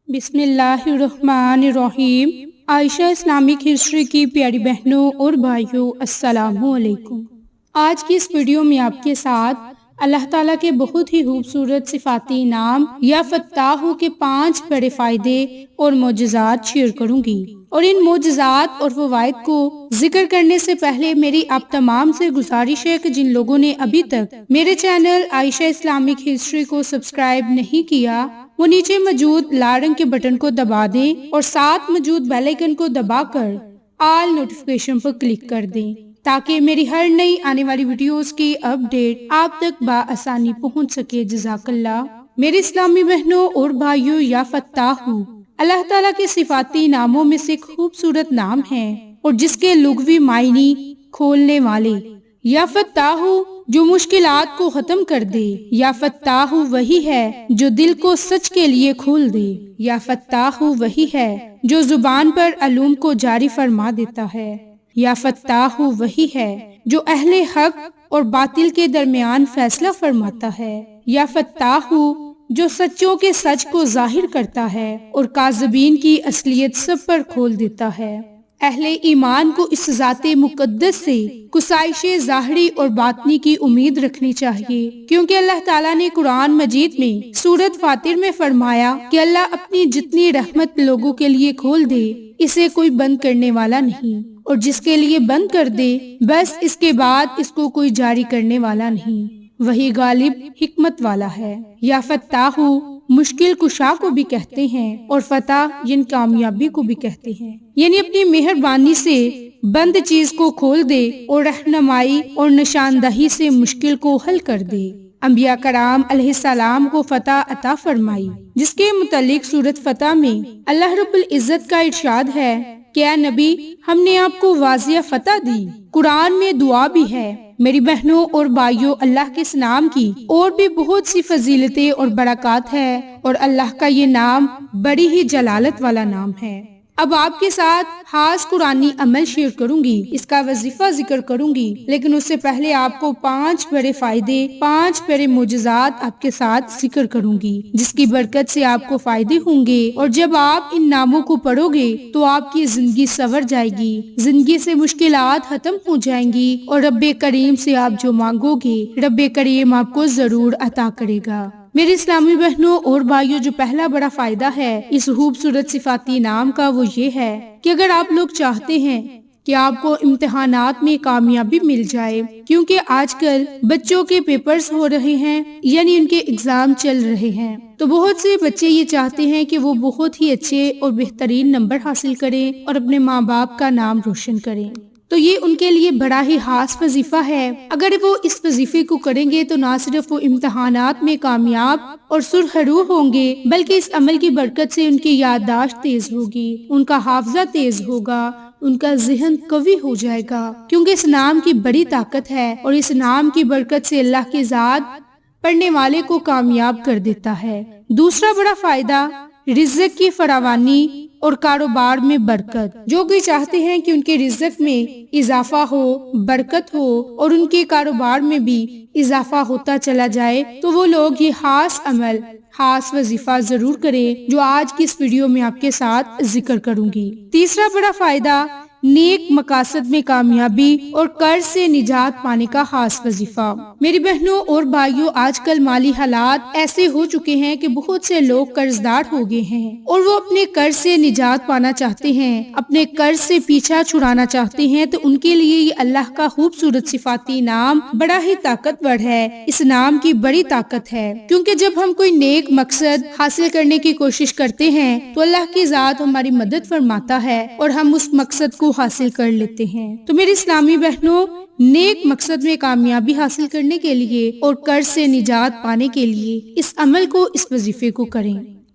بسم اللہ الرحمن الرحیم۔ عائشہ اسلامک ہسٹری کی پیاری بہنوں اور بھائیوں، السلام علیکم۔ آج کی اس ویڈیو میں آپ کے ساتھ اللہ تعالیٰ کے بہت ہی خوبصورت صفاتی نام یا فتاح کے 5 بڑے فائدے اور معجزات شیئر کروں گی، اور ان معجزات اور فوائد کو ذکر کرنے سے پہلے میری آپ تمام سے گزارش ہے کہ جن لوگوں نے ابھی تک میرے چینل عائشہ اسلامک ہسٹری کو سبسکرائب نہیں کیا، وہ نیچے موجود لال رنگ کے بٹن کو دبا دیں اور ساتھ موجود بیل آئیکن کو دبا کر آل نوٹیفیکیشن پر کلک کر دیں تاکہ میری ہر نئی آنے والی ویڈیوز کی اپڈیٹ آپ تک بآسانی پہنچ سکے۔ جزاک اللہ۔ میرے اسلامی بہنوں اور بھائیوں، یا فتاح اللہ تعالیٰ کے صفاتی ناموں میں سے ایک خوبصورت نام ہے اور جس کے لغوی معنی کھولنے والے۔ یا فتاح جو مشکلات کو ختم کر دے، یا فتاح وہی ہے جو دل کو سچ کے لیے کھول دے، یا فتاح وہی ہے جو زبان پر علوم کو جاری فرما دیتا ہے، یا فتاح وہی ہے جو اہل حق اور باطل کے درمیان فیصلہ فرماتا ہے، یا فتاح جو سچوں کے سچ کو ظاہر کرتا ہے اور کاذبین کی اصلیت سب پر کھول دیتا ہے۔ اہل ایمان کو اس ذات مقدس سے کسائش ظاہری اور باطنی کی امید رکھنی چاہیے، کیونکہ اللہ تعالیٰ نے قرآن مجید میں سورۃ فاطر میں فرمایا کہ اللہ اپنی جتنی رحمت لوگوں کے لیے کھول دے، اسے کوئی بند کرنے والا نہیں، اور جس کے لیے بند کر دے بس اس کے بعد اس کو کوئی جاری کرنے والا نہیں، وہی غالب حکمت والا ہے۔ یا فتاح مشکل کشا کو بھی کہتے ہیں، اور فتح یعنی کامیابی کو بھی کہتے ہیں، یعنی اپنی مہربانی سے بند چیز کو کھول دے اور رہنمائی اور نشاندہی سے مشکل کو حل کر دے۔ انبیاء کرام علیہ السلام کو فتح عطا فرمائی، جس کے متعلق سورۃ فتح میں اللہ رب العزت کا ارشاد ہے کہ اے نبی، ہم نے آپ کو واضح فتح دی۔ قرآن میں دعا بھی ہے۔ میری بہنوں اور بھائیوں، اللہ کے اس نام کی اور بھی بہت سی فضیلتیں اور برکات ہے، اور اللہ کا یہ نام بڑی ہی جلالت والا نام ہے۔ اب آپ کے ساتھ خاص قرآنی عمل شیئر کروں گی، اس کا وظیفہ ذکر کروں گی، لیکن اس سے پہلے آپ کو 5 بڑے فائدے، 5 بڑے معجزات آپ کے ساتھ ذکر کروں گی، جس کی برکت سے آپ کو فائدے ہوں گے، اور جب آپ ان ناموں کو پڑھو گے تو آپ کی زندگی سنور جائے گی، زندگی سے مشکلات ختم ہو جائیں گی، اور رب کریم سے آپ جو مانگو گے رب کریم آپ کو ضرور عطا کرے گا۔ میرے اسلامی بہنوں اور بھائیوں، جو پہلا بڑا فائدہ ہے اس خوبصورت صفاتی نام کا، وہ یہ ہے کہ اگر آپ لوگ چاہتے ہیں کہ آپ کو امتحانات میں کامیابی مل جائے، کیونکہ آج کل بچوں کے پیپرز ہو رہے ہیں، یعنی ان کے ایگزام چل رہے ہیں، تو بہت سے بچے یہ چاہتے ہیں کہ وہ بہت ہی اچھے اور بہترین نمبر حاصل کریں اور اپنے ماں باپ کا نام روشن کریں، تو یہ ان کے لیے بڑا ہی خاص وظیفہ ہے۔ اگر وہ اس وظیفے کو کریں گے تو نہ صرف وہ امتحانات میں کامیاب اور سرخرو ہوں گے، بلکہ اس عمل کی برکت سے ان کی یادداشت تیز ہوگی، ان کا حافظہ تیز ہوگا، ان کا ذہن قوی ہو جائے گا، کیونکہ اس نام کی بڑی طاقت ہے، اور اس نام کی برکت سے اللہ کی ذات پڑھنے والے کو کامیاب کر دیتا ہے۔ دوسرا بڑا فائدہ، رزق کی فراوانی اور کاروبار میں برکت۔ جو کوئی چاہتے ہیں کہ ان کے رزق میں اضافہ ہو، برکت ہو، اور ان کے کاروبار میں بھی اضافہ ہوتا چلا جائے، تو وہ لوگ یہ خاص عمل، خاص وظیفہ ضرور کریں جو آج کی اس ویڈیو میں آپ کے ساتھ ذکر کروں گی۔ تیسرا بڑا فائدہ، نیک مقاصد میں کامیابی اور قرض سے نجات پانے کا خاص وظیفہ۔ میری بہنوں اور بھائیوں، آج کل مالی حالات ایسے ہو چکے ہیں کہ بہت سے لوگ قرض دار ہو گئے ہیں، اور وہ اپنے قرض سے نجات پانا چاہتے ہیں، اپنے قرض سے پیچھا چھڑانا چاہتے ہیں، تو ان کے لیے یہ اللہ کا خوبصورت صفاتی نام بڑا ہی طاقتور ہے۔ اس نام کی بڑی طاقت ہے، کیونکہ جب ہم کوئی نیک مقصد حاصل کرنے کی کوشش کرتے ہیں تو اللہ کی ذات ہماری مدد فرماتا ہے اور ہم اس مقصد کو حاصل کر لیتے ہیں۔ تو میرے اسلامی بہنوں، نیک مقصد میں کامیابی حاصل کرنے کے لیے اور قرض سے نجات پانے کے لیے اس عمل کو، اس وظیفے کو کریں۔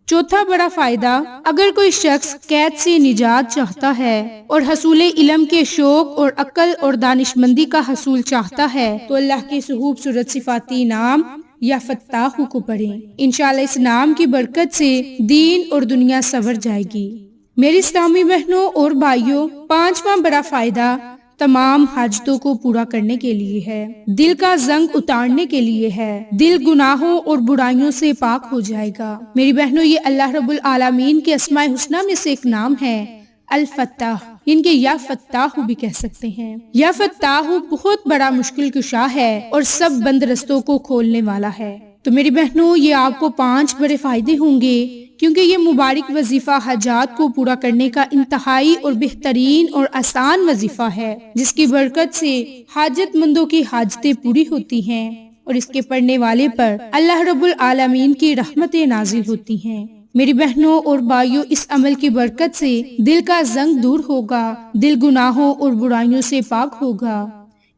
چوتھا بڑا فائدہ، اگر کوئی شخص قید سے نجات چاہتا ہے اور حصول علم کے شوق اور عقل اور دانشمندی کا حصول چاہتا ہے، تو اللہ کے خوبصورت صفاتی نام یا فتاح کو پڑھیں۔ انشاءاللہ اس نام کی برکت سے دین اور دنیا سنور جائے گی۔ میری اسلامی بہنوں اور بھائیوں، پانچواں بڑا فائدہ، تمام حاجتوں کو پورا کرنے کے لیے ہے، دل کا زنگ اتارنے کے لیے ہے، دل گناہوں اور برائیوں سے پاک ہو جائے گا۔ میری بہنوں، یہ اللہ رب العالمین کے اسماء الحسنی میں سے ایک نام ہے، الفتاح، ان کے یا فتاح بھی کہہ سکتے ہیں۔ یا فتاح بہت بڑا مشکل کشا ہے اور سب بند رستوں کو کھولنے والا ہے۔ تو میری بہنوں، یہ آپ کو 5 بڑے فائدے ہوں گے، کیونکہ یہ مبارک وظیفہ حاجات کو پورا کرنے کا انتہائی اور بہترین اور آسان وظیفہ ہے، جس کی برکت سے حاجت مندوں کی حاجتیں پوری ہوتی ہیں اور اس کے پڑھنے والے پر اللہ رب العالمین کی رحمتیں نازل ہوتی ہیں۔ میری بہنوں اور بھائیوں، اس عمل کی برکت سے دل کا زنگ دور ہوگا، دل گناہوں اور برائیوں سے پاک ہوگا۔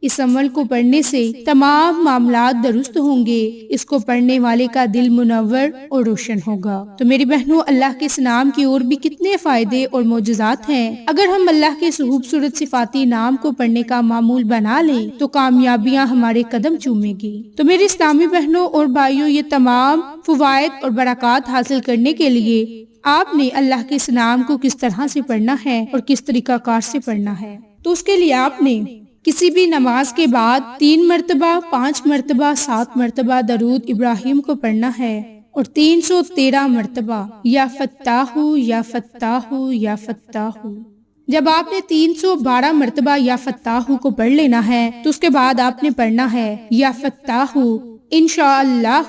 اس عمل کو پڑھنے سے تمام معاملات درست ہوں گے، اس کو پڑھنے والے کا دل منور اور روشن ہوگا۔ تو میری بہنوں، اللہ کے اس نام کی اور بھی کتنے فائدے اور معجزات ہیں۔ اگر ہم اللہ کے خوبصورت صفاتی نام کو پڑھنے کا معمول بنا لیں تو کامیابیاں ہمارے قدم چومے گی۔ تو میری اسلامی بہنوں اور بھائیوں، یہ تمام فوائد اور برکات حاصل کرنے کے لیے آپ نے اللہ کے اس نام کو کس طرح سے پڑھنا ہے اور کس طریقہ کار سے پڑھنا ہے، تو اس کے لیے آپ نے کسی بھی نماز کے بعد 3 مرتبہ، 5 مرتبہ، 7 مرتبہ درود ابراہیم کو پڑھنا ہے اور 313 مرتبہ یا فتاح یا فتاح یا فتاح۔ جب آپ نے 312 مرتبہ یا فتاح کو پڑھ لینا ہے تو اس کے بعد آپ نے پڑھنا ہے یا فتاح انشاءاللہ۔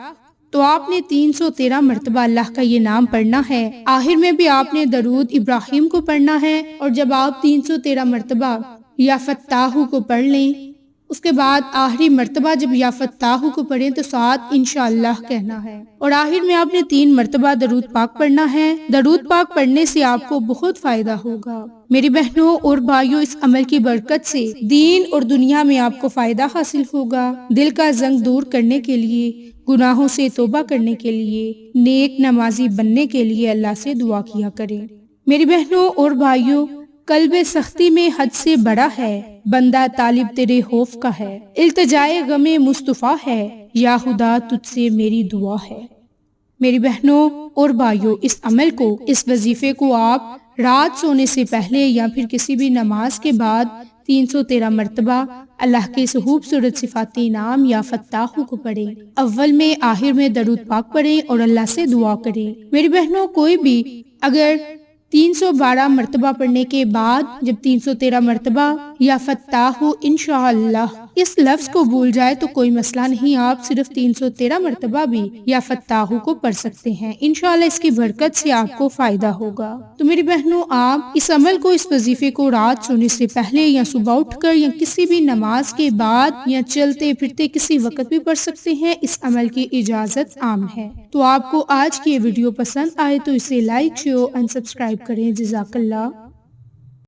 تو آپ نے 313 مرتبہ اللہ کا یہ نام پڑھنا ہے۔ آخر میں بھی آپ نے درود ابراہیم کو پڑھنا ہے، اور جب آپ 313 مرتبہ یا فتاح کو پڑھ لیں، اس کے بعد آخری مرتبہ جب یا فتاح کو پڑھیں تو ساتھ انشاءاللہ کہنا ہے، اور آخر میں آپ نے 3 مرتبہ درود پاک پڑھنا ہے۔ درود پاک پڑھنے سے آپ کو بہت فائدہ ہوگا۔ میری بہنوں اور بھائیوں، اس عمل کی برکت سے دین اور دنیا میں آپ کو فائدہ حاصل ہوگا۔ دل کا زنگ دور کرنے کے لیے، گناہوں سے توبہ کرنے کے لیے، نیک نمازی بننے کے لیے اللہ سے دعا کیا کریں۔ میری بہنوں اور بھائیوں، قلب سختی میں حد سے بڑا ہے، بندہ طالب تیرے خوف کا ہے، التجائے غم مصطفیٰ ہے، یا خدا تجھ سے میری دعا ہے۔ میری بہنوں اور بھائیوں، اس عمل کو، اس وظیفے کو آپ رات سونے سے پہلے یا پھر کسی بھی نماز کے بعد 313 مرتبہ اللہ کے خوبصورت صفاتی نام یا فتاح کو پڑھیں۔ اول میں، آخر میں درود پاک پڑھیں اور اللہ سے دعا کریں۔ میری بہنوں، کوئی بھی اگر 312 مرتبہ پڑھنے کے بعد جب 313 مرتبہ یا فتاح انشاءاللہ اس لفظ کو بھول جائے تو کوئی مسئلہ نہیں، آپ صرف 313 مرتبہ بھی یا فتاح کو پڑھ سکتے ہیں۔ انشاءاللہ اس کی برکت سے آپ کو فائدہ ہوگا۔ تو میری بہنوں، آپ اس عمل کو، اس وظیفے کو رات سونے سے پہلے یا صبح اٹھ کر یا کسی بھی نماز کے بعد یا چلتے پھرتے کسی وقت بھی پڑھ سکتے ہیں۔ اس عمل کی اجازت عام ہے۔ تو آپ کو آج کی یہ ویڈیو پسند آئے تو اسے لائک، شیئر اور سبسکرائب کریں۔ جزاک اللہ۔